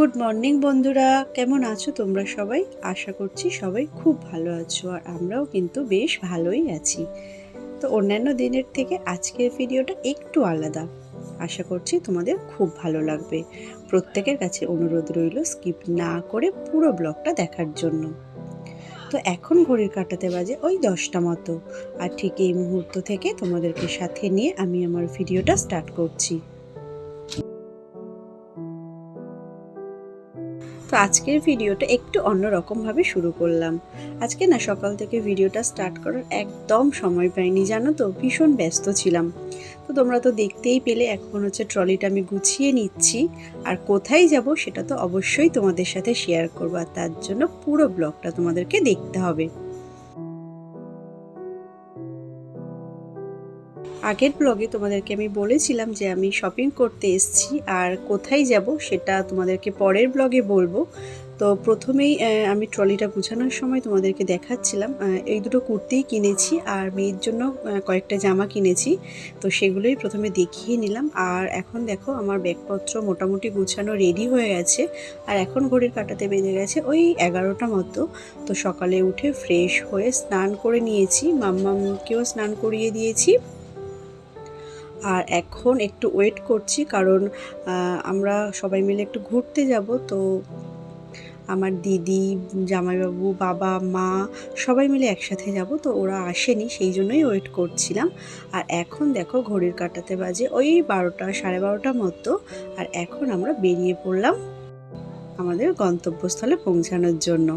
Good morning বন্ধুরা, কেমন আছো তোমরা সবাই? আশা করছি সবাই খুব ভালো আছো, আর আমরাও কিন্তু বেশ ভালোই আছি। তো অন্যান্য দিনের থেকে আজকের ভিডিওটা একটু আলাদা। আশা করছি তোমাদের খুব ভালো লাগবে। প্রত্যেকের কাছে অনুরোধ রইল স্কিপ না করে পুরো ব্লগটা দেখার জন্য। তো এখন ঘড়ির কাঁটাতে বাজে ওই 10টা মতো, আর ঠিক এই মুহূর্ত থেকে তোমাদেরকে সাথে নিয়ে আমি আমার ভিডিওটা স্টার্ট করছি। তো আজকের ভিডিওটা একটু অন্যরকমভাবে শুরু করলাম। আজকে না সকাল থেকে ভিডিওটা স্টার্ট করার একদম সময় পাইনি, জানো তো, ভীষণ ব্যস্ত ছিলাম। তো তোমরা তো দেখতেই পেলে এখন হচ্ছে ট্রলিটা আমি গুছিয়ে নিচ্ছি, আর কোথায় যাব সেটা তো অবশ্যই তোমাদের সাথে শেয়ার করবো, আর তার জন্য পুরো ব্লগটা তোমাদেরকে দেখতে হবে। আগের ব্লগে তোমাদেরকে আমি বলেছিলাম যে আমি শপিং করতে এসেছি, আর কোথায় যাব সেটা তোমাদেরকে পরের ব্লগে বলবো। তো প্রথমেই আমি ট্রলিটা গুছানোর সময় তোমাদেরকে দেখাচ্ছিলাম এই দুটো কুর্তিই কিনেছি, আর মেয়ের জন্য কয়েকটা জামা কিনেছি। তো সেগুলোই প্রথমে দেখিয়ে নিলাম। আর এখন দেখো আমার ব্যাগপত্র মোটামুটি গুছানো রেডি হয়ে গেছে, আর এখন ঘড়ির কাঁটাতে বেজে গেছে ওই 11টা মতো। তো সকালে উঠে ফ্রেশ হয়ে স্নান করে নিয়েছি, মাম্মামকেও স্নান করিয়ে দিয়েছি। আর এখন একটু ওয়েট করছি, কারণ আমরা সবাই মিলে একটু ঘুরতে যাব। তো আমার দিদি, জামাইবাবু, বাবা, মা সবাই মিলে একসাথে যাব। তো ওরা আসেনি, সেই জন্যই ওয়েট করছিলাম। আর এখন দেখো ঘড়ির কাঁটাতে বাজে ওই 12টা, 12:30 মতো। আর এখন আমরা বেরিয়ে পড়লাম আমাদের গন্তব্যস্থলে পৌঁছানোর জন্য।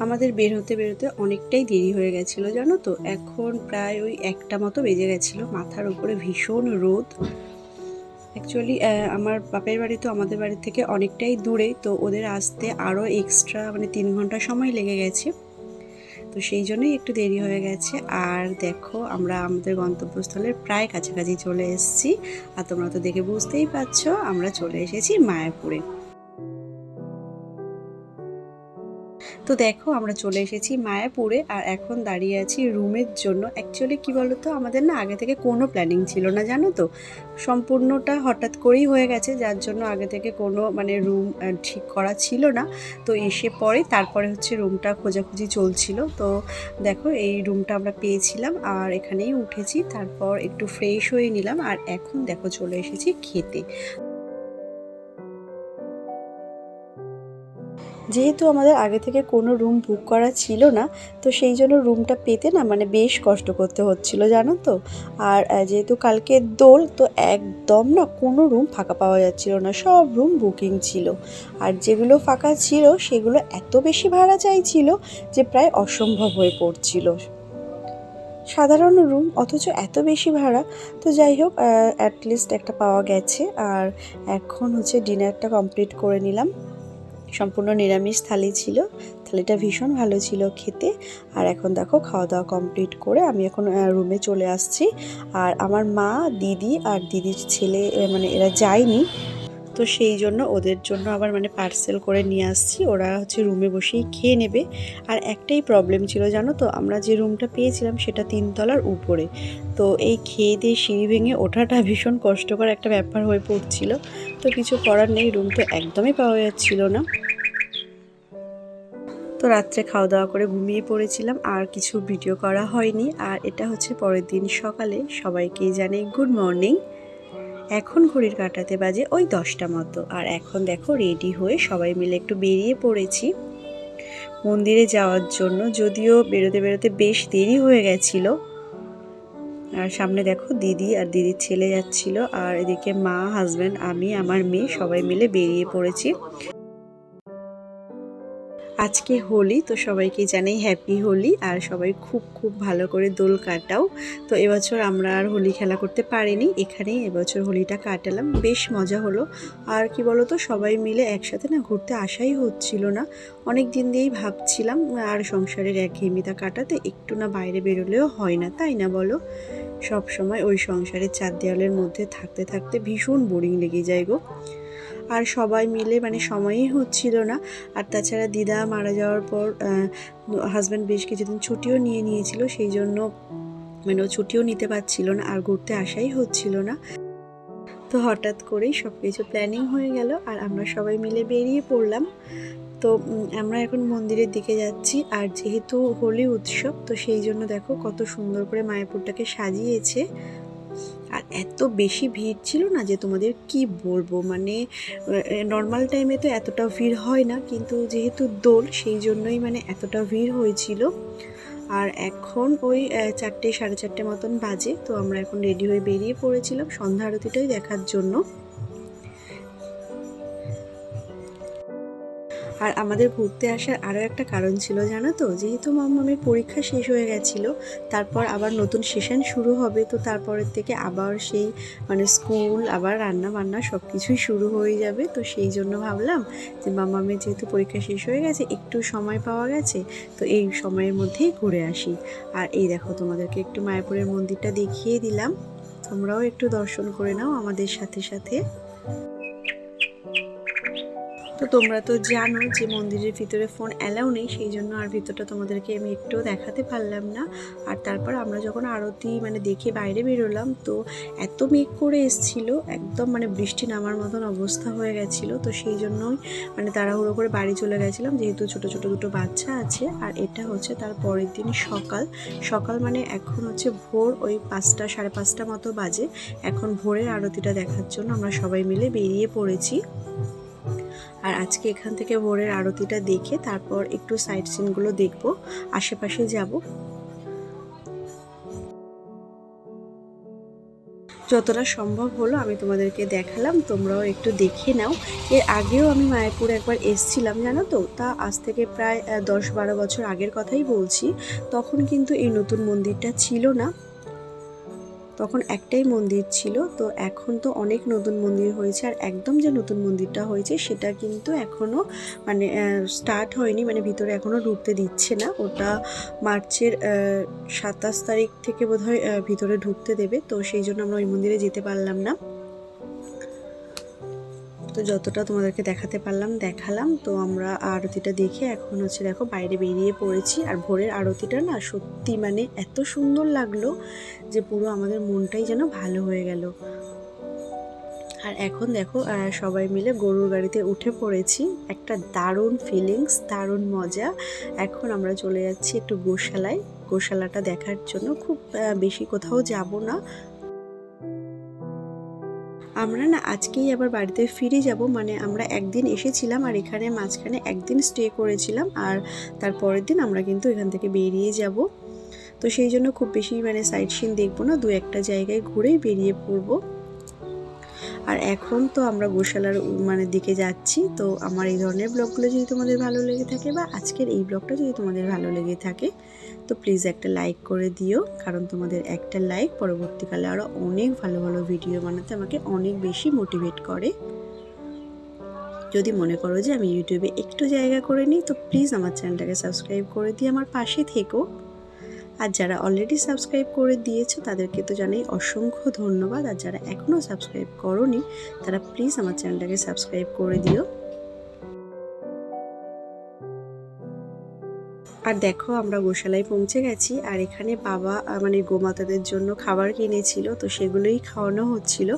আমাদের বের হতে বেরোতে অনেকটাই দেরি হয়ে গেছিলো, জানো তো। এখন প্রায় ওই 1টা মতো বেজে গেছিলো। মাথার উপরে ভীষণ রোদ। অ্যাকচুয়ালি আমার বাপের বাড়ি তো আমাদের বাড়ি থেকে অনেকটাই দূরে, তো ওদের আসতে আরও এক্সট্রা মানে 3 ঘন্টা সময় লেগে গেছে। তো সেই জন্যই একটু দেরি হয়ে গেছে। আর দেখো আমরা আমাদের গন্তব্যস্থলের প্রায় কাছাকাছি চলে এসেছি। আর তোমরা তো দেখে বুঝতেই পারছো আমরা চলে এসেছি মায়াপুরে। তো দেখো আমরা চলে এসেছি মায়াপুরে, আর এখন দাঁড়িয়ে আছি রুমের জন্য। অ্যাকচুয়ালি কী বলো তো, আমাদের না আগে থেকে কোনো প্ল্যানিং ছিল না, জানো তো। সম্পূর্ণটা হঠাৎ করেই হয়ে গেছে, যার জন্য আগে থেকে কোনো মানে রুম ঠিক করা ছিল না। তো এসে পরে তারপরে হচ্ছে রুমটা খোঁজাখুঁজি চলছিল। তো দেখো এই রুমটা আমরা পেয়েছিলাম, আর এখানেই উঠেছি। তারপর একটু ফ্রেশ হয়ে নিলাম, আর এখন দেখো চলে এসেছি খেতে। যেহেতু আমাদের আগে থেকে কোনো রুম বুক করা ছিল না, তো সেই জন্য রুমটা পেতে না মানে বেশ কষ্ট করতে হচ্ছিল, জানো তো। আর যেহেতু কালকে দোল, তো একদম না কোনো রুম ফাঁকা পাওয়া যাচ্ছিল না, সব রুম বুকিং ছিল। আর যেগুলো ফাঁকা ছিল সেগুলো এত বেশি ভাড়া চাইছিল যে প্রায় অসম্ভব হয়ে পড়ছিল। সাধারণ রুম অথচ এত বেশি ভাড়া। তো যাই হোক, অ্যাটলিস্ট একটা পাওয়া গেছে। আর এখন হচ্ছে ডিনারটা কমপ্লিট করে নিলাম। সম্পূর্ণ নিরামিষ থালি ছিল, থালিটা ভীষণ ভালো ছিল খেতে। আর এখন দেখো খাওয়া দাওয়া কমপ্লিট করে আমি এখন রুমে চলে আসছি। আর আমার মা, দিদি আর দিদির ছেলে মানে এরা যায়নি, তো সেই জন্য ওদের জন্য আবার মানে পার্সেল করে নিয়ে আসছি। ওরা হচ্ছে রুমে বসেই খেয়ে নেবে। আর একটাই প্রবলেম ছিল, জানো তো, আমরা যে রুমটা পেয়েছিলাম সেটা 3 তলার উপরে। তো এই খেয়ে দিয়ে সিঁড়ি ভেঙে ওঠাটা ভীষণ কষ্টকর একটা ব্যাপার হয়ে পড়ছিল। তো কিছু করার নেই, রুম তো একদমই পাওয়া যাচ্ছিল না। তো রাত্রে খাওয়া দাওয়া করে ঘুমিয়ে পড়েছিলাম, আর কিছু ভিডিও করা হয়নি। আর এটা হচ্ছে পরের দিন সকালে। সবাইকে জানাই গুড মর্নিং। এখন ঘড়ির কাঁটাতে বাজে ওই 10টা মতো। আর এখন দেখো রেডি হয়ে সবাই মিলে একটু বেরিয়ে পড়েছি মন্দিরে যাওয়ার জন্য, যদিও বেরোতে বেরোতে বেশ দেরি হয়ে গেছিলো। আর সামনে দেখো দিদি আর দিদির ছেলে যাচ্ছিল, আর এদিকে মা, হাজব্যান্ড, আমি, আমার মেয়ে সবাই মিলে বেরিয়ে পড়েছি। আজকে হোলি, তো সবাইকে জানাই হ্যাপি হোলি। আর সবাই খুব খুব ভালো করে দোল কাটাও। তো এবছর আমরা আর হোলি খেলা করতে পারিনি, এখানেই এবছর হোলিটা কাটালাম, বেশ মজা হলো। আর কি বলো তো, সবাই মিলে একসাথে না ঘুরতে আসাই হচ্ছিল না। অনেক দিন দিয়েই ভাবছিলাম আর সংসারের একঘেয়েমিতা কাটাতে একটু না বাইরে বেরোলেও হয় না, তাই না বলো। সব সময় ওই সংসারের 4 দেওয়ালের মধ্যে থাকতে থাকতে ভীষণ বোরিং লেগে যায় গো। আর সবাই মিলে মানে সময়ই হচ্ছিল না। আর তাছাড়া দিদা মারা যাওয়ার পর হাজব্যান্ড বেশ কিছুদিন ছুটিও নিয়ে নিয়েছিল, সেই জন্য মানে ও ছুটিও নিতে পারছিল না, আর ঘুরতে আসাই হচ্ছিল না। তো তো হঠাৎ করেই সব কিছু প্ল্যানিং হয়ে গেল আর আমরা সবাই মিলে বেরিয়ে পড়লাম। তো আমরা এখন মন্দিরের দিকে যাচ্ছি। আর যেহেতু হোলি উৎসব, তো সেই জন্য দেখো কত সুন্দর করে মায়াপুরটাকে সাজিয়েছে। আর এত বেশি ভিড় ছিল না যে তোমাদের কি বলবো, মানে নর্মাল টাইমে তো এতটা ভিড় হয় না, কিন্তু যেহেতু দোল সেই জন্যই মানে এতটা ভিড় হয়েছিল। আর এখন ওই 4টে সাড়ে 4টে মতন বাজে। তো আমরা এখন রেডি হয়ে বেরিয়ে পড়েছিলাম সন্ধ্যা আরতিটাই দেখার জন্য। আর আমাদের ঘুরতে আসার আরও একটা কারণ ছিল জানো তো, যেহেতু মাম্মামের পরীক্ষা শেষ হয়ে গেছিলো, তারপর আবার নতুন সেশন শুরু হবে। তো তারপরের থেকে আবার সেই মানে স্কুল, আবার রান্না বান্না সব কিছুই শুরু হয়ে যাবে। তো সেই জন্য ভাবলাম যে মাম্মামের যেহেতু পরীক্ষা শেষ হয়ে গেছে, একটু সময় পাওয়া গেছে, তো এই সময়ের মধ্যেই ঘুরে আসি। আর এই দেখো তোমাদেরকে একটু মায়াপুরের মন্দিরটা দেখিয়ে দিলাম, তোমরাও একটু দর্শন করে নাও আমাদের সাথে সাথে। তো তোমরা তো জানো যে মন্দিরের ভিতরে ফোন অ্যালাউ নেই, সেই জন্য আর ভিতরটা তোমাদেরকে আমি একটু দেখাতে পারলাম না। আর তারপর আমরা যখন আরতি মানে দেখে বাইরে বেরোলাম, তো এত মেঘ করে এসছিল, একদম মানে বৃষ্টি নামার মতন অবস্থা হয়ে গেছিলো। তো সেই জন্যই মানে তাড়াহুড়ো করে বাড়ি চলে গেছিলাম, যেহেতু ছোট ছোট দুটো বাচ্চা আছে। আর এটা হচ্ছে তার পরের দিন সকাল সকাল, মানে এখন হচ্ছে ভোর ওই 5টা সাড়ে 5টা মতো বাজে। এখন ভোরের আরতিটা দেখার জন্য আমরা সবাই মিলে বেরিয়ে পড়েছি। আর আজকে এখান থেকে ভোরের আরতিটা দেখে তারপর একটু সাইট সিনগুলো দেখবো, আশেপাশে যাব। যতটা সম্ভব হলো আমি তোমাদেরকে দেখালাম, তোমরাও একটু দেখে নাও। এর আগেও আমি মায়াপুর একবার এসছিলাম জানো তো, তা আজ থেকে প্রায় 10-12 বছর আগের কথাই বলছি। তখন কিন্তু এই নতুন মন্দিরটা ছিল না, তখন একটাই মন্দির ছিল। তো এখন তো অনেক নতুন মন্দির হয়েছে। আর একদম যে নতুন মন্দিরটা হয়েছে সেটা কিন্তু এখনও মানে স্টার্ট হয়নি, মানে ভিতরে এখনও ঢুকতে দিচ্ছে না। ওটা মার্চের 27 তারিখ থেকে বোধহয় ভিতরে ঢুকতে দেবে। তো সেই জন্য আমরা ওই মন্দিরে যেতে পারলাম না। তো যতটা তোমাদেরকে দেখাতে পারলাম দেখালাম। তো আমরা আরতিটা দেখে এখন হচ্ছে দেখো বাইরে বেরিয়ে পড়েছি। আর ভোরের আরতিটা না সত্যি মানে এত সুন্দর লাগলো যে পুরো আমাদের মনটাই যেন ভালো হয়ে গেল। আর এখন দেখো সবাই মিলে গরুর গাড়িতে উঠে পড়েছি, একটা দারুণ ফিলিংস, দারুণ মজা। এখন আমরা চলে যাচ্ছি একটু গোশালায়, গোশালাটা দেখার জন্য। খুব বেশি কোথাও যাব না, আমরা না আজকেই আবার বাড়িতে ফিরে যাব। মানে আমরা একদিন এসেছিলাম আর এখানে মাঝখানে একদিন স্টে করেছিলাম, আর তারপরের দিন আমরা কিন্তু এখান থেকে বেরিয়ে যাব। তো সেই জন্য খুব বেশি মানে সাইট সিন দেখবো না, 2-1টা জায়গায় ঘুরেই বেরিয়ে পড়বো। আর এখন তো আমরা গোশালার মানে দিকে যাচ্ছি। তো আমার এই ধরনের ব্লগগুলো যদি তোমাদের ভালো লেগে থাকে, বা আজকের এই ব্লগটা যদি তোমাদের ভালো লেগে থাকে, তো প্লিজ একটা লাইক করে দিও, কারণ তোমাদের একটা লাইক পরবর্তীকালে আরও অনেক ভালো ভালো ভিডিও বানাতে আমাকে অনেক বেশি মোটিভেট করে। যদি মনে করো যে আমি ইউটিউবে একটু জায়গা করে নিই, তো প্লিজ আমার চ্যানেলটাকে সাবস্ক্রাইব করে দিয়ে আমার পাশে থেকো। আর যারা অলরেডি সাবস্ক্রাইব করে দিয়েছো তাদেরকে তো জানাই অসংখ্য ধন্যবাদ। আর যারা এখনও সাবস্ক্রাইব করোনি তারা প্লিজ আমার চ্যানেলটাকে সাবস্ক্রাইব করে দিও। আর দেখো আমরা গোশালায় পৌঁছে গেছি। আর এখানে বাবা মানে গোমাতাদের জন্য খাবার কিনেছিল, তো সেগুলোই খাওয়ানো হচ্ছিল।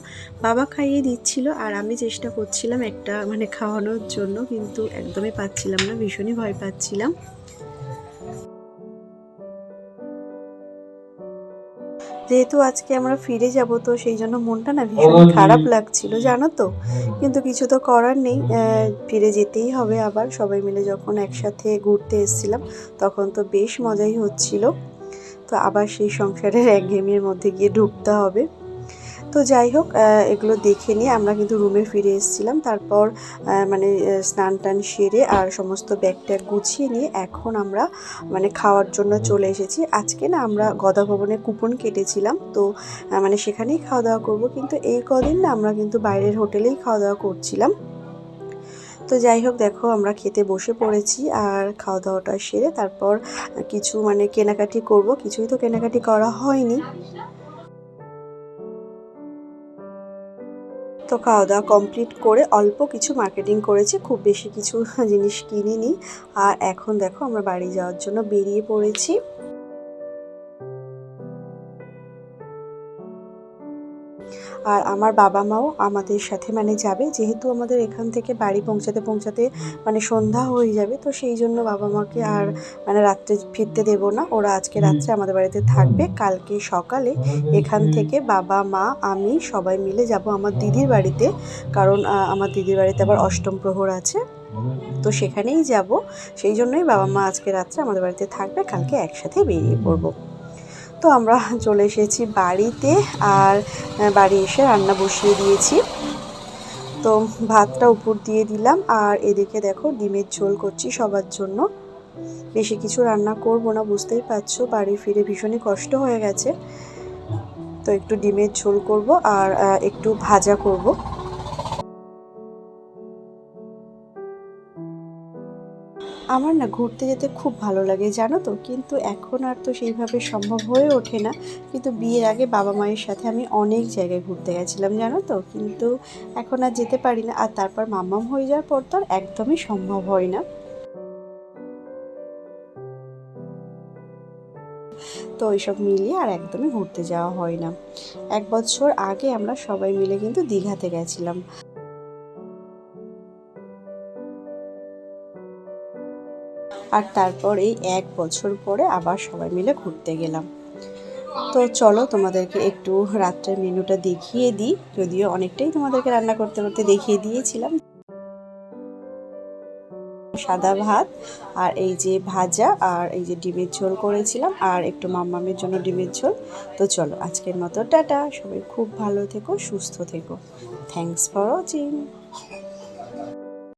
বাবা খাইয়ে দিচ্ছিল আর আমি চেষ্টা করছিলাম একটা মানে খাওয়ানোর জন্য, কিন্তু একদমই পাচ্ছিলাম না, ভীষণই ভয় পাচ্ছিলাম। যেহেতু আজকে আমরা ফিরে যাব, তো সেই জন্য মনটা না ভীষণ খারাপ লাগছিল জানো তো, কিন্তু কিছু তো করার নেই, ফিরে যেতেই হবে আবার। সবাই মিলে যখন একসাথে ঘুরতে এসেছিলাম তখন তো বেশ মজাই হচ্ছিল, তো আবার সেই সংসারের একঘেয়েমির মধ্যে গিয়ে ঢুকতে হবে। তো যাই হোক, এগুলো দেখে নিয়ে আমরা কিন্তু রুমে ফিরে এসেছিলাম। তারপর মানে স্নান টান সেরে আর সমস্ত ব্যাগ ট্যাগ গুছিয়ে নিয়ে এখন আমরা মানে খাওয়ার জন্য চলে এসেছি। আজকে না আমরা গদা ভবনে কুপন কেটেছিলাম, তো মানে সেখানেই খাওয়া দাওয়া করবো, কিন্তু এই কদিন না আমরা কিন্তু বাইরের হোটেলেই খাওয়া দাওয়া করছিলাম। তো যাই হোক দেখো আমরা খেতে বসে পড়েছি। আর খাওয়া দাওয়াটা সেরে তারপর কিছু মানে কেনাকাটি করব, কিছুই তো কেনাকাটি করা হয়নি। তো খাওয়া দাওয়া কমপ্লিট করে অল্প কিছু মার্কেটিং করেছি, খুব বেশি কিছু জিনিস কিনিনি। আর এখন দেখো আমরা বাড়ি যাওয়ার জন্য বেরিয়ে পড়েছি। আর আমার বাবা মাও আমাদের সাথে মানে যাবে, যেহেতু আমাদের এখান থেকে বাড়ি পৌঁছাতে পৌঁছাতে মানে সন্ধ্যা হয়ে যাবে, তো সেই জন্য বাবা মাকে আর মানে রাত্রে ফিরতে দেব না। ওরা আজকে রাত্রে আমাদের বাড়িতে থাকবে, কালকে সকালে এখান থেকে বাবা মা আমি সবাই মিলে যাব আমার দিদির বাড়িতে, কারণ আমার দিদির বাড়িতে আবার অষ্টম প্রহর আছে, তো সেখানেই যাব। সেই জন্যই বাবা মা আজকে রাত্রে আমাদের বাড়িতে থাকবে, কালকে একসাথে বেরিয়ে পড়ব। তো আমরা চলে এসেছি বাড়িতে, আর বাড়ি এসে রান্না বসিয়ে দিয়েছি। তো ভাতটা উপর দিয়ে দিলাম, আর এদিকে দেখো ডিমের ঝোল করছি সবার জন্য। বেশি কিছু রান্না করব না, বুঝতেই পারছো বাড়ি ফিরে ভীষণই কষ্ট হয়ে গেছে, তো একটু ডিমের ঝোল করব আর একটু ভাজা করব। আমার না ঘুরতে যেতে খুব ভালো লাগে জানো তো, কিন্তু এখন আর তো সেইভাবে সম্ভব হয়ে ওঠে না। কিন্তু বিয়ের আগে বাবা মায়ের সাথে আমি অনেক জায়গায় ঘুরতে গেছিলাম জানো তো, কিন্তু এখন আর যেতে পারি না। আর তারপর মাম্মাম হয়ে যাওয়ার পর তো আর একদমই সম্ভব হয় না। তো এইসব মিলিয়ে আর একদমই ঘুরতে যাওয়া হয় না। 1 বছর আগে আমরা সবাই মিলে কিন্তু দীঘাতে গেছিলাম। আর তারপর এই 1 বছর পরে আবার সবাই মিলে ঘুরতে গেলাম। তো চলো তোমাদেরকে একটু রাত্রের মেনুটা দেখিয়ে দিই, যদিও অনেকটাই তোমাদেরকে রান্না করতে করতে দেখিয়ে দিয়েছিলাম। সাদা ভাত, আর এই যে ভাজা, আর এই যে ডিমের ঝোল করেছিলাম, আর একটু মাম্মামের জন্য ডিমের ঝোল। তো চলো আজকের মতো টাটা, সবাই খুব ভালো থেকো, সুস্থ থেকো। Thanks for watching.